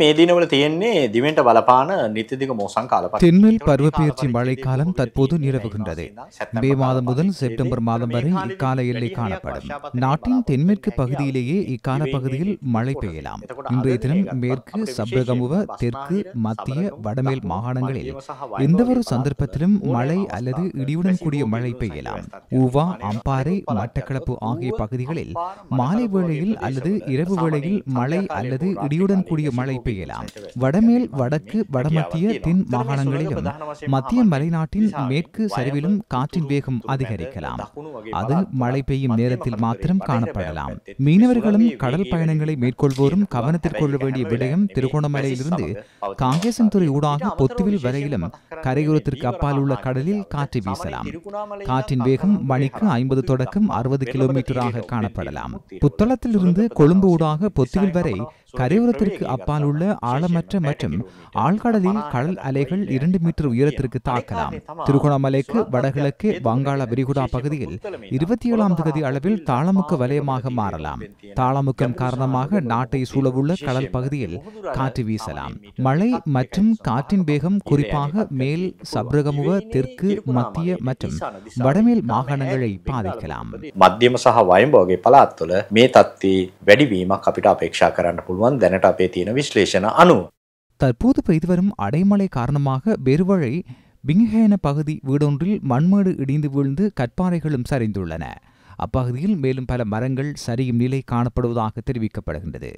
මේ දිනවල තියෙන්නේ දිවෙන්ට බලපාන නිතිදික මෝසම් කාලපරිච්ඡේදය. தென்மேல் பருவப்பெயர்ச்சி மழைக்காலம் தற்போது நிலவுகின்றது. மே மாதம் முதல் செப்டம்பர் மாதம் வரை இக்கால எல்லை காணப்படும். நாட்டின் தென்மேற்கு பகுதியிலேயே இக்கால பகுதியில் மழை பெய்யலாம். இன்றைய தினம் மேற்கு சப்ரகமுவ, தெற்கு, மத்திய, வடமேல் மாகாணங்களில் எந்தவொரு சந்தர்ப்பத்திலும் மழை அல்லது இடியுடன் கூடிய மழை பெய்யலாம். ஊவா, அம்பாறை, மட்டக்களப்பு ஆகிய பகுதிகளில் மாலை வேளையில் அல்லது இரவு வேளையில் மழை அல்லது இடியுடன் கூடிய மழை பெய்யலாம். வடமேல், வடக்கு, வடமத்திய, தென் மாகாணங்களிலும் மத்திய மலைநாட்டின் மேற்கு சரிவிலும் காற்றின் வேகம் அதிகரிக்கலாம். அது மழை பெய்யும் நேரத்தில் மாத்திரம் காணப்படலாம். மீனவர்களும் கடல் பயணங்களை மேற்கொள்வோரும் கவனத்திற்கொள்ள வேண்டிய விடயம், திருகோணமலையிலிருந்து காங்கேசன்துறை ஊடாக பொத்துவில் வரையிலும் கரையோரத்திற்கு அப்பால் உள்ள கடலில் காற்று வீசலாம். காற்றின் வேகம் மணிக்கு 50 தொடக்கம் 60 கிலோமீட்டராக காணப்படலாம். புத்தளத்திலிருந்து கொழும்பு ஊடாக பொத்துவில் வரை கரையோரத்திற்கு அப்பால் உள்ள ஆழமற்ற மற்றும் ஆழ்கடலில் கடல் அலைகள் 2 மீட்டர் உயரத்திற்கு தாக்கலாம். திருகோணமலைக்கு வடகிழக்கு வங்காள விரிகுடா பகுதியில் 27ஆம் தேதி அளவில் தாளமுக்க வலயமாக மாறலாம். தாளமுக்கம் காரணமாக நாட்டை சூழவுள்ள கடல் பகுதியில் காற்று வீசலாம். மழை மற்றும் காற்றின் வேகம் குறிப்பாக மேல் சப்ரகமுவ, தெற்கு, மத்திய மற்றும் வடமேல் மாகாணங்களை பாதிக்கலாம். මධ්‍යම සහ වයඹ වගේ පළාත්වල මේ තත්ත්වයේ වැඩිවීමක් අපිට අපේක්ෂා කරන්න පුළුවන් දැනට අපේ තියෙන විශ්ලේෂණ අනුව. தற்போது பெய்து வரும் அடைமழை காரணமாக பெருவழை பிங்ஹேன பகுதி வீடொன்றில் மண்மேடு இடிந்து வீழ்ந்து கற்பாறைகளும் சரிந்துள்ளன. அப்பகுதியில் மேலும் பல மரங்கள் சரியும் நிலை காணப்படுவதாக தெரிவிக்கப்படுகின்றது.